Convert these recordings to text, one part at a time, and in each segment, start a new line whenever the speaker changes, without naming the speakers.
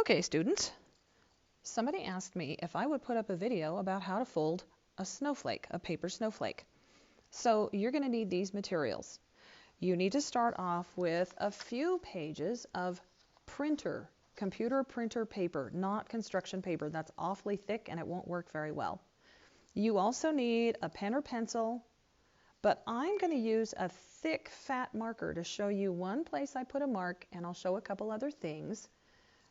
Okay, students, somebody asked me if I would put up a video about how to fold a snowflake, a paper snowflake. So you're going to need these materials. You need to start off with a few pages of computer printer paper, not construction paper. That's awfully thick and it won't work very well. You also need a pen or pencil, but I'm going to use a thick, fat marker to show you one place I put a mark, and I'll show a couple other things.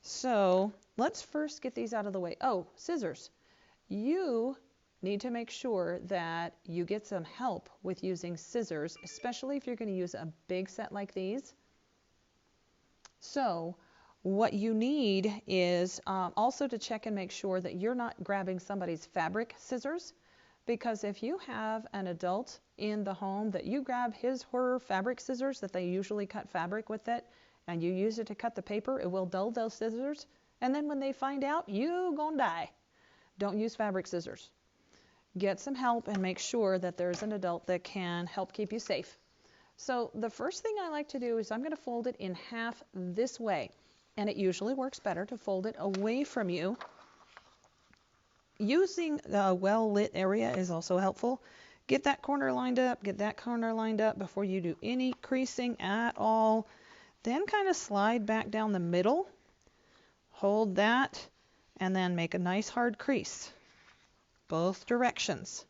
So let's first get these out of the way. Oh, scissors. You need to make sure that you get some help with using scissors, especially if you're going to use a big set like these. So what you need is also to check and make sure that you're not grabbing somebody's fabric scissors, because if you have an adult in the home that you grab his or her fabric scissors that they usually cut fabric with it, and you use it to cut the paper, it will dull those scissors, and then when they find out, you gonna die. Don't use fabric scissors. Get some help and make sure that there's an adult that can help keep you safe. So the first thing I like to do is I'm going to fold it in half this way, and it usually works better to fold it away from you. Using a well-lit area is also helpful. Get that corner lined up, get that corner lined up before you do any creasing at all. Then kind of slide back down the middle, hold that, and then make a nice hard crease, both directions.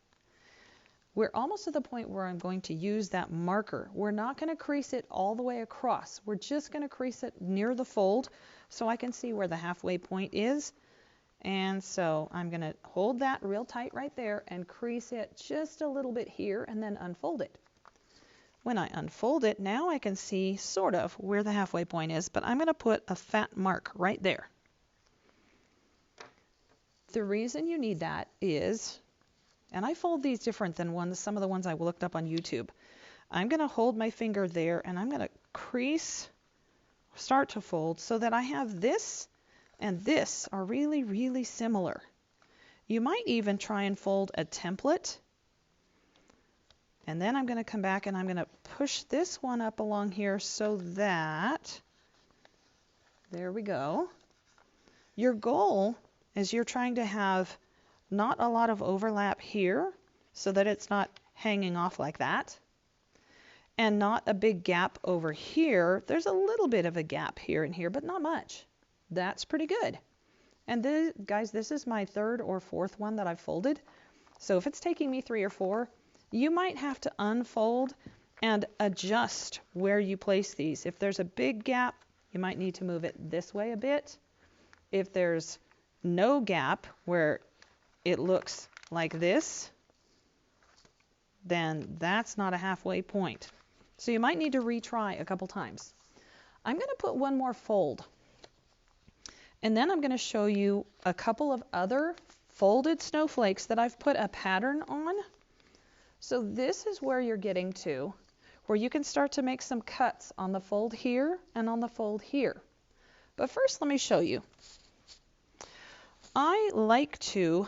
We're almost to the point where I'm going to use that marker. We're not going to crease it all the way across. We're just going to crease it near the fold so I can see where the halfway point is. And so I'm going to hold that real tight right there and crease it just a little bit here and then unfold it. When I unfold it, now I can see sort of where the halfway point is, but I'm going to put a fat mark right there. The reason you need that is, and I fold these different than some of the ones I looked up on YouTube. I'm going to hold my finger there and I'm going to crease, start to fold so that I have this and this are really, really similar. You might even try and fold a template. And then I'm going to come back and I'm going to push this one up along here so that, there we go. Your goal is you're trying to have not a lot of overlap here so that it's not hanging off like that, and not a big gap over here. There's a little bit of a gap here and here, but not much. That's pretty good. And guys, this is my third or fourth one that I've folded. So if it's taking me 3 or 4, you might have to unfold and adjust where you place these. If there's a big gap, you might need to move it this way a bit. If there's no gap where it looks like this, then that's not a halfway point. So you might need to retry a couple times. I'm going to put one more fold. And then I'm going to show you a couple of other folded snowflakes that I've put a pattern on. So this is where you're getting to, where you can start to make some cuts on the fold here and on the fold here. But first, let me show you. I like to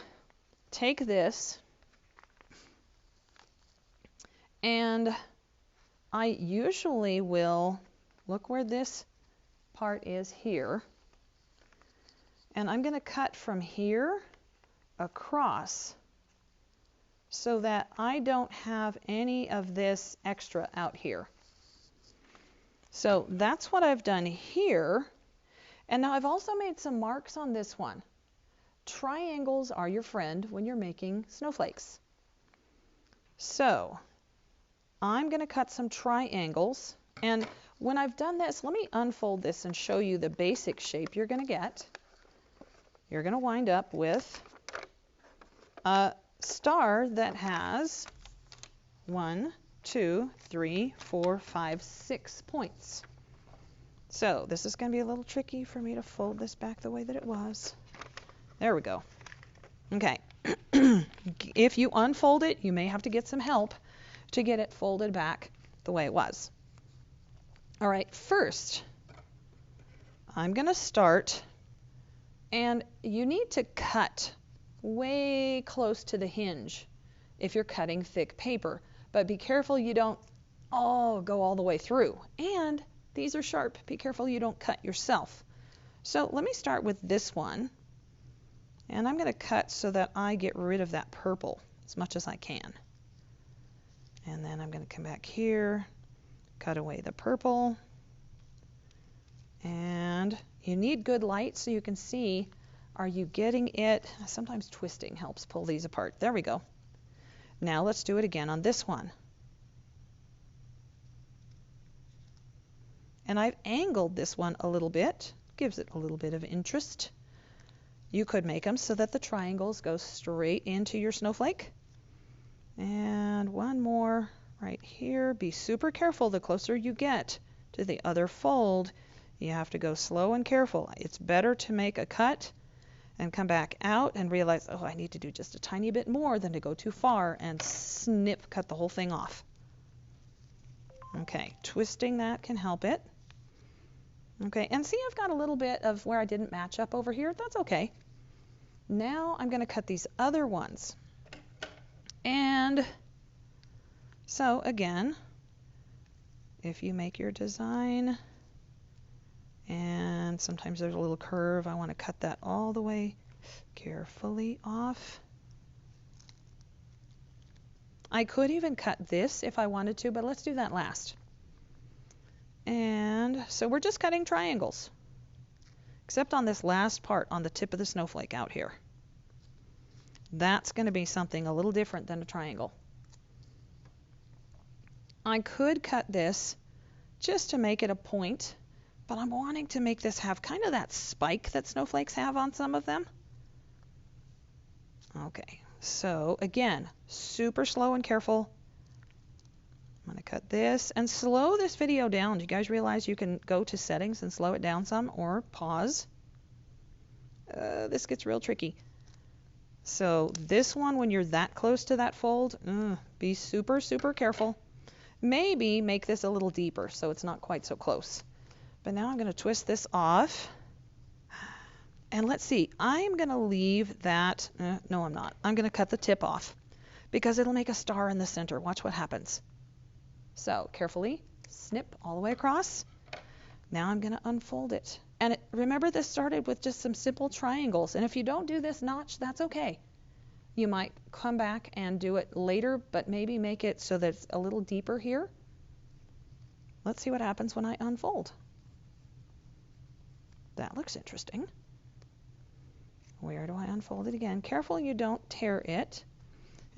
take this, and I usually will look where this part is here, and I'm going to cut from here across so that I don't have any of this extra out here. So that's what I've done here. And now I've also made some marks on this one. Triangles are your friend when you're making snowflakes. So I'm going to cut some triangles, and when I've done this, let me unfold this and show you the basic shape you're going to get. You're going to wind up with a star that has 1, 2, 3, 4, 5, 6 points. So this is going to be a little tricky for me to fold this back the way that it was. There we go. Okay. If you unfold it, you may have to get some help to get it folded back the way it was. All right, first, I'm going to start, and you need to cut way close to the hinge if you're cutting thick paper, but be careful you don't go all the way through. And these are sharp. Be careful you don't cut yourself. So let me start with this one, and I'm going to cut so that I get rid of that purple as much as I can. And then I'm going to come back here, cut away the purple, and you need good light so you can see, are you getting it? Sometimes twisting helps pull these apart. There we go. Now let's do it again on this one. And I've angled this one a little bit, gives it a little bit of interest. You could make them so that the triangles go straight into your snowflake. And one more right here. Be super careful. The closer you get to the other fold, you have to go slow and careful. It's better to make a cut and come back out and realize, oh, I need to do just a tiny bit more than to go too far and snip, cut the whole thing off. Okay, twisting that can help it. Okay, and see, I've got a little bit of where I didn't match up over here. That's okay. Now I'm going to cut these other ones. And so again, if you make your design, and sometimes there's a little curve, I want to cut that all the way carefully off. I could even cut this if I wanted to, but let's do that last. And so we're just cutting triangles, except on this last part on the tip of the snowflake out here. That's going to be something a little different than a triangle. I could cut this just to make it a point, but I'm wanting to make this have kind of that spike that snowflakes have on some of them. Okay, so again, super slow and careful. I'm going to cut this and slow this video down. Do you guys realize you can go to settings and slow it down some, or pause? This gets real tricky. So this one, when you're that close to that fold, be super, super careful. Maybe make this a little deeper so it's not quite so close. But now I'm going to twist this off. And let's see, I'm going to leave that. No, I'm not. I'm going to cut the tip off because it'll make a star in the center. Watch what happens. So carefully snip all the way across. Now I'm going to unfold it. And remember, this started with just some simple triangles. And if you don't do this notch, that's okay. You might come back and do it later, but maybe make it so that it's a little deeper here. Let's see what happens when I unfold. That looks interesting. Where do I unfold it again? Careful you don't tear it.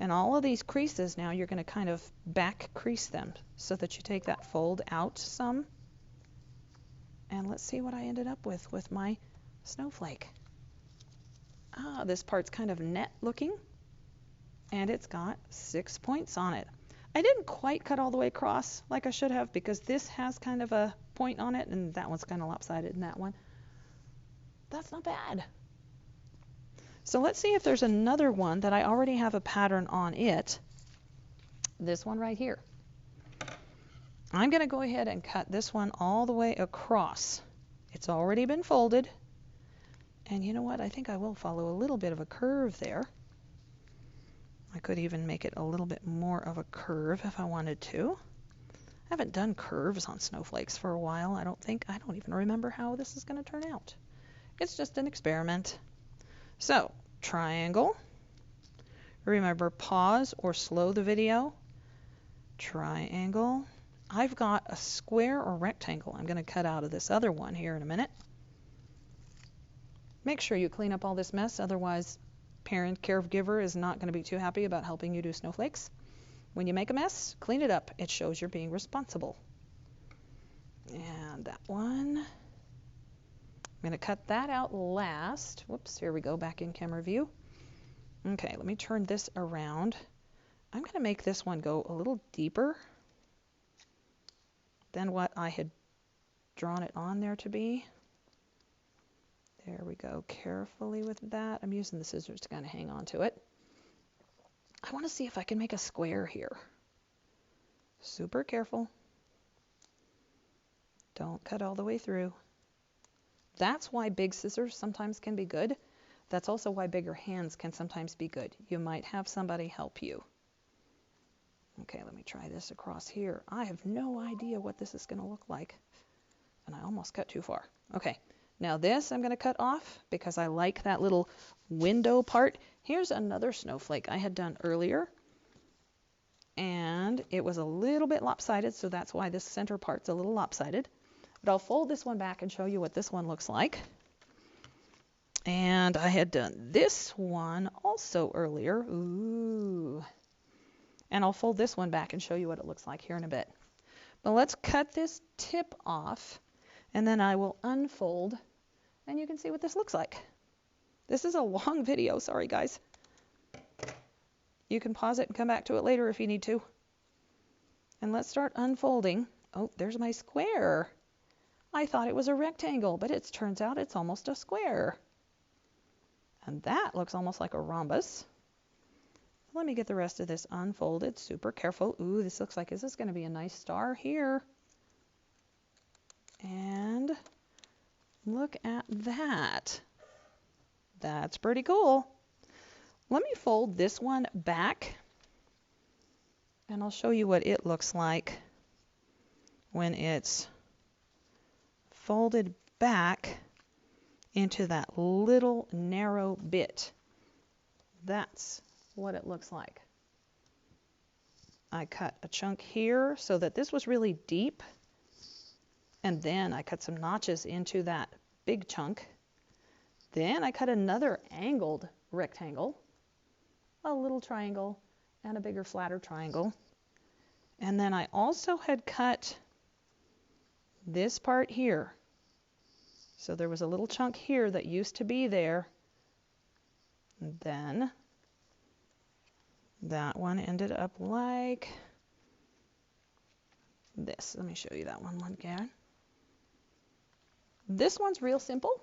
And all of these creases now, you're going to kind of back crease them so that you take that fold out some. And let's see what I ended up with my snowflake. This part's kind of net looking, and it's got 6 points on it. I didn't quite cut all the way across like I should have because this has kind of a point on it, and that one's kind of lopsided in that one. That's not bad. So let's see if there's another one that I already have a pattern on it. This one right here. I'm going to go ahead and cut this one all the way across. It's already been folded. And you know what? I think I will follow a little bit of a curve there. I could even make it a little bit more of a curve if I wanted to. I haven't done curves on snowflakes for a while. I don't even remember how this is going to turn out. It's just an experiment. So, triangle. Remember, pause or slow the video. Triangle. I've got a square or rectangle I'm going to cut out of this other one here in a minute. Make sure you clean up all this mess, otherwise parent caregiver is not going to be too happy about helping you do snowflakes. When you make a mess, clean it up. It shows you're being responsible. And that one, I'm going to cut that out last. Whoops, here we go, back in camera view. Okay, let me turn this around. I'm going to make this one go a little deeper than what I had drawn it on there to be. There we go, carefully with that. I'm using the scissors to kind of hang on to it. I want to see if I can make a square here. Super careful. Don't cut all the way through. That's why big scissors sometimes can be good. That's also why bigger hands can sometimes be good. You might have somebody help you. Okay, let me try this across here. I have no idea what this is going to look like. And I almost cut too far. Okay, Now this I'm going to cut off because I like that little window part. Here's another snowflake I had done earlier, and it was a little bit lopsided, so that's why this center part's a little lopsided. But I'll fold this one back and show you what this one looks like. And I had done this one also earlier. Ooh. And I'll fold this one back and show you what it looks like here in a bit. But let's cut this tip off, and then I will unfold, and you can see what this looks like. This is a long video, sorry guys. You can pause it and come back to it later if you need to. And let's start unfolding. Oh, there's my square. I thought it was a rectangle, but it turns out it's almost a square. And that looks almost like a rhombus. Let me get the rest of this unfolded. Super careful. Ooh, this looks like, is this going to be a nice star here? And look at that. That's pretty cool. Let me fold this one back, and I'll show you what it looks like when it's folded back into that little narrow bit. That's what it looks like. I cut a chunk here so that this was really deep, and then I cut some notches into that big chunk. Then I cut another angled rectangle, a little triangle, and a bigger, flatter triangle. And then I also had cut this part here. So there was a little chunk here that used to be there. And then that one ended up like this. Let me show you that one again. This one's real simple.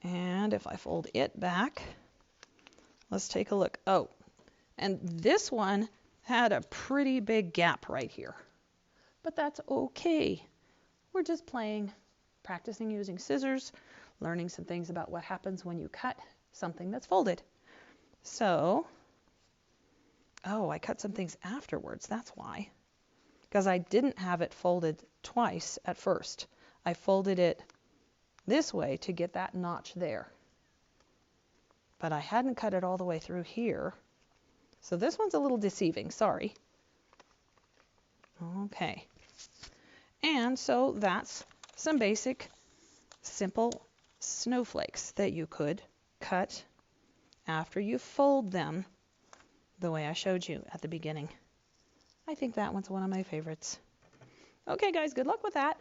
And if I fold it back, let's take a look. Oh, and this one had a pretty big gap right here. But that's okay. We're just playing, practicing using scissors, learning some things about what happens when you cut something that's folded. So, oh, I cut some things afterwards, that's why. Because I didn't have it folded twice at first. I folded it this way to get that notch there. But I hadn't cut it all the way through here. So this one's a little deceiving, sorry. Okay. And so that's some basic, simple snowflakes that you could cut after you fold them the way I showed you at the beginning. I think that one's one of my favorites. Okay guys, good luck with that.